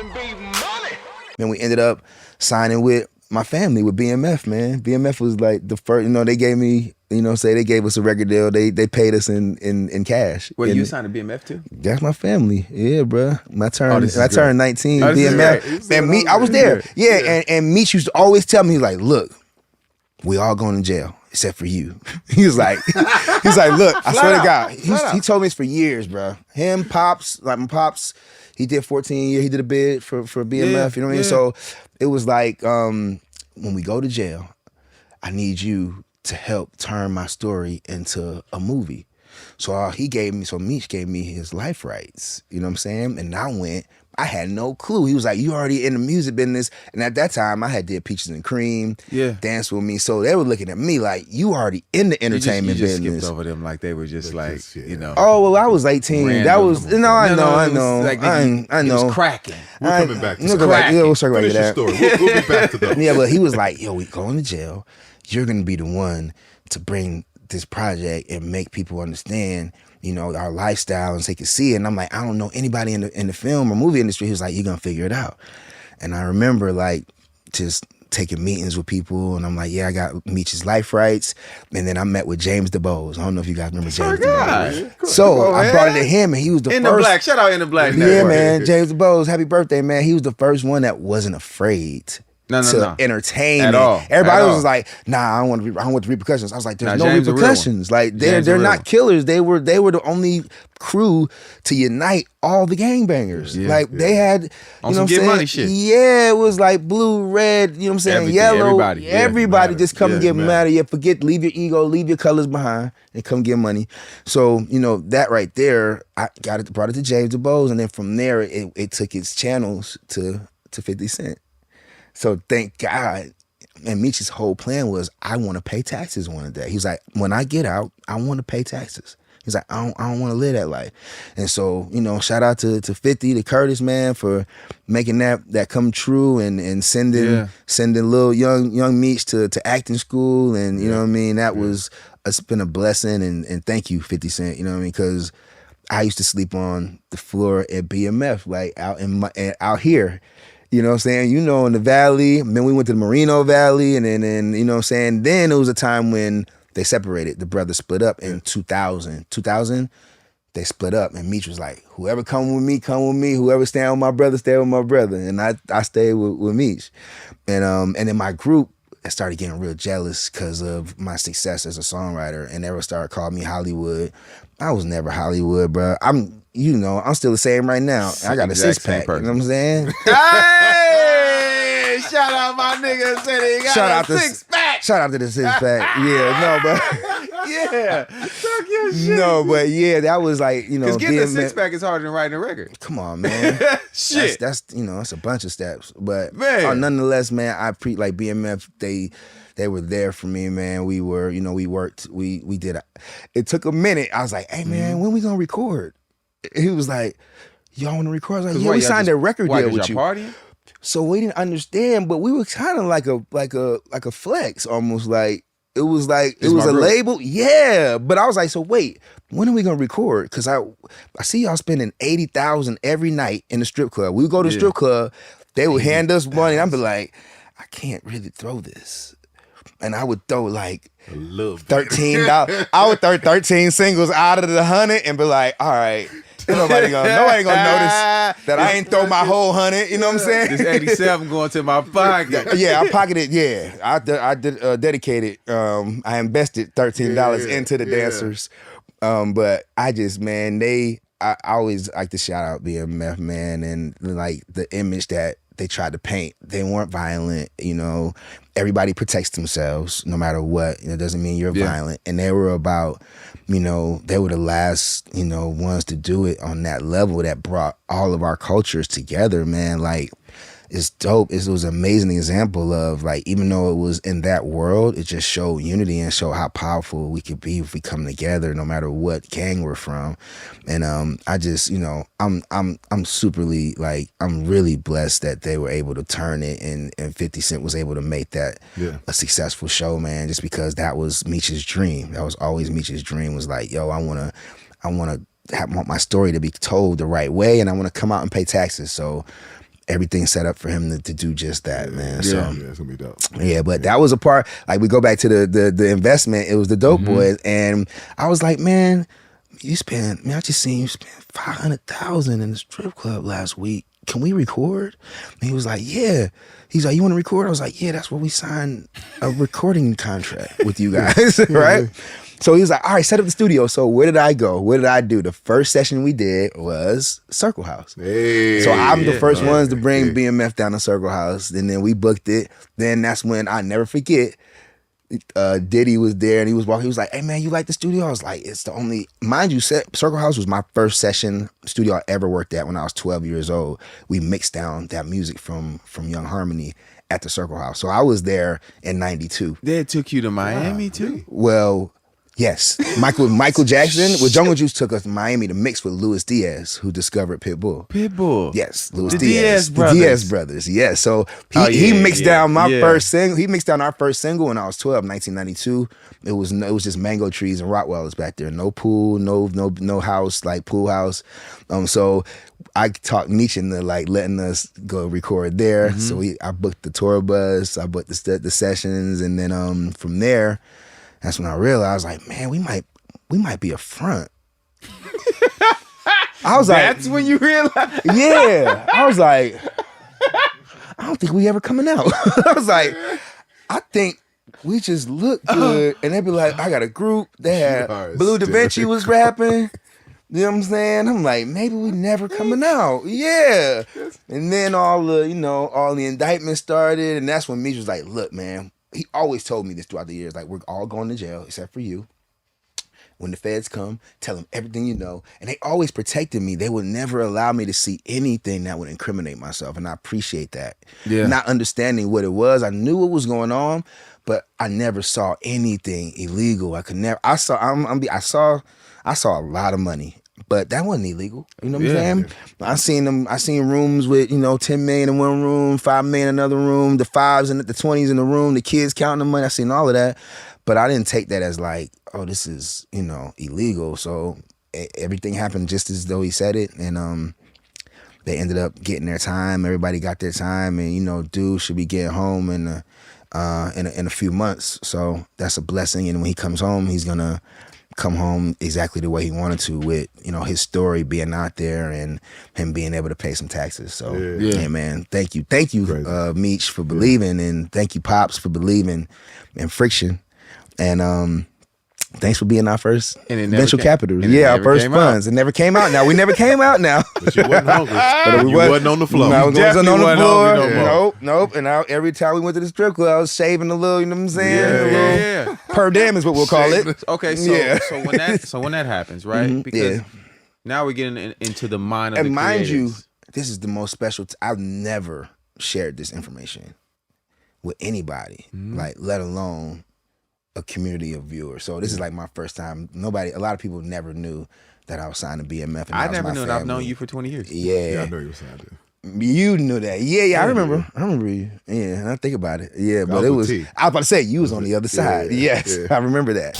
R&B Money. And we ended up signing with my family, with BMF, man. BMF was like the first, they gave me, they gave us a record deal. They paid us in cash. Wait, you signed to BMF too? That's my family. Yeah, bro. I turned 19, oh, BMF. And me, I was there. Yeah. And Meech used to always tell me, like, look, we all going to jail except for you. He was like, look, I swear to God. He told me this for years, bro. Him, Pops, like my Pops, he did 14 years. He did a bid for BMF, you know what I mean? So it was like, when we go to jail, I need you to help turn my story into a movie. So Meech gave me his life rights, you know what I'm saying? And I had no clue. He was like, you already in the music business. And at that time, I had did Peaches and Cream, Dance With Me. So they were looking at me like, you already in the entertainment business. You business. Skipped over them like they were just like, Oh, well, I was 18. Random. That was, I know. Like I know. It was cracking. We're coming back to we'll circle back to that. Story. We'll be back to that. Yeah, but he was like, yo, we going to jail. You're going to be the one to bring this project and make people understand our lifestyle and so they can see it. And I'm like, I don't know anybody in the film or movie industry. He was like, you're going to figure it out. And I remember like just taking meetings with people and I'm like, yeah, I got Meech's life rights. And then I met with James DeBose. I don't know if you guys remember James DeBose. So I brought it to him and he was the In first. the Black. Shout out In the Black. Yeah, man. James DeBose, happy birthday, man. He was the first one that wasn't afraid to entertain at all. Everybody was like, nah, I don't want the repercussions. I was like, there's no repercussions. Like they're not killers. They were the only crew to unite all the gangbangers. They had on some get money shit. Yeah, it was like blue, red, you know what I'm saying? Everything, yellow. Everybody just come and get mad. Yeah, leave your ego, leave your colors behind and come get money. So, that right there, I brought it to James DeBose, and then from there it took its channels to 50 Cent. So thank God. And Meech's whole plan was, I want to pay taxes one day. He's like, when I get out, I want to pay taxes. He's like, I don't want to live that life. And so, shout out to 50, to Curtis, man, for making that come true and sending little young Meech to acting school. And you know what I mean? It's been a blessing. And thank you, 50 Cent, you know what I mean? Because I used to sleep on the floor at BMF, like out here. You know what I'm saying? In the Valley. Then we went to the Merino Valley. And then you know what I'm saying? Then it was a time when they separated. The brothers split up in 2000. 2000, they split up. And Meech was like, whoever come with me, come with me. Whoever stand with my brother, stay with my brother. And I stayed with Meech. And then my group started getting real jealous because of my success as a songwriter. And they would start calling me Hollywood. I was never Hollywood, bro. I'm still the same right now. I got a six-pack. You know what I'm saying? Hey! Shout out my nigga said he got a six-pack. Shout out to the six-pack. Yeah, Talk your shit. No, but yeah, that was like, Because getting a six-pack is harder than writing a record. Come on, man. Shit. That's it's a bunch of steps. But man. Nonetheless, man, like BMF, they were there for me, man. We were, we worked, we did. It took a minute. I was like, hey, man, when we gonna record? He was like, y'all want to record? I was like, yeah, we signed a record deal with you. Partying? So we didn't understand, but we were kind of like a flex, almost like it was a label. Yeah, but I was like, so wait, when are we gonna record? Because I see y'all spending $80,000 every night in the strip club. We would go to the strip club, they would hand us money, and I'd be like, I can't really throw this. And I would throw like $13. I would throw 13 singles out of the 100 and be like, all right, nobody gonna notice that I ain't throw my whole 100. You know what I'm saying? This 87 going to my pocket. Yeah, I pocketed. Yeah, I dedicated. I invested $13 into the dancers. But I just, man, I always like to shout out BMF, man, and like the image that they tried to paint. They weren't violent, Everybody protects themselves no matter what. It doesn't mean you're violent. And they were about, they were the last, ones to do it on that level that brought all of our cultures together, man. Like, it's dope. It was an amazing example of, like, even though it was in that world, it just showed unity and showed how powerful we could be if we come together, no matter what gang we're from. And I just, I'm superly, like, I'm really blessed that they were able to turn it and 50 Cent was able to make that a successful show, man, just because that was Meech's dream. That was always Meech's dream, was like, yo, I want to want my story to be told the right way, and I want to come out and pay taxes. So everything set up for him to do just that, man. So it's gonna be dope. yeah, but that was a part. Like we go back to the investment. It was the Dope Boys, and I was like, man, I just seen you spend $500,000 in the strip club last week. Can we record? And he was like, yeah. He's like, you want to record? I was like, yeah, that's what we signed a recording contract with you guys, right? So he was like, all right, set up the studio. So where did I go? What did I do? The first session we did was Circle House. Hey, so I'm the first ones to bring BMF down to Circle House. And then we booked it. Then that's when I never forget, Diddy was there and he was walking. He was like, hey man, you like the studio? I was like, it's the only, mind you, Circle House was my first session studio I ever worked at when I was 12 years old. We mixed down that music from Young Harmony at the Circle House. So I was there in 92. They took you to Miami too? Well, yes. Michael Jackson with Jungle Juice took us to Miami to mix with Luis Diaz, who discovered Pitbull. Yes, Luis the Diaz. Diaz brothers. The Diaz brothers, yes. So he mixed down my first single. He mixed down our first single when I was 12, 1992. It was just mango trees and Rottweilers back there. No pool, no house, like pool house. So I talked Nietzsche into like letting us go record there. So I booked the tour bus, I booked the sessions, and then from there, that's when I realized, like, man, we might be a front. I was like, that's when you realized? Yeah. I was like, I don't think we ever coming out. I was like, I think we just look good. And they'd be like, I got a group. They had Blue Da Vinci was rapping. You know what I'm saying? I'm like, maybe we never coming out. Yeah. And then all the indictments started. And that's when Meech was like, look, man, he always told me this throughout the years, like, we're all going to jail except for you. When the feds come, tell them everything you know. And they always protected me. They would never allow me to see anything that would incriminate myself. And I appreciate that. Yeah. Not understanding what it was. I knew what was going on, but I never saw anything illegal. I saw a lot of money. But that wasn't illegal. You know what I'm saying? I seen rooms with, 10 million in one room, 5 million in another room, the 5s and the 20s in the room, the kids counting the money. I seen all of that. But I didn't take that as like, oh, this is, illegal. So everything happened just as though he said it. And they ended up getting their time. Everybody got their time. And, dude should be getting home in a few months. So that's a blessing. And when he comes home, he's going to come home exactly the way he wanted to, with his story being out there and him being able to pay some taxes. So hey man, thank you Meech for believing, and thank you Pops for believing in Friction, and thanks for being our first venture capital. Our first funds. It never came out. Now we never came out now. But you wasn't hungry. But you wasn't on the floor. No, you wasn't on the floor. No Nope. And every time we went to the strip club, I was shaving a little. You know what I'm saying? Yeah. Per diem is what we'll call it. Okay, so when that happens, right? Because now we're getting into the mind of the creators. And mind you, this is the most special. I've never shared this information with anybody, like let alone a community of viewers. So this is like my first time. A lot of people never knew that I was signed to BMF. And I never knew, and I've known you for 20 years. Yeah, I know you were signed to. You knew that. Yeah, I remember. I remember you. Yeah, and I think about it. Yeah, but it was, I was about to say, you was on the other side. Yes, I remember that.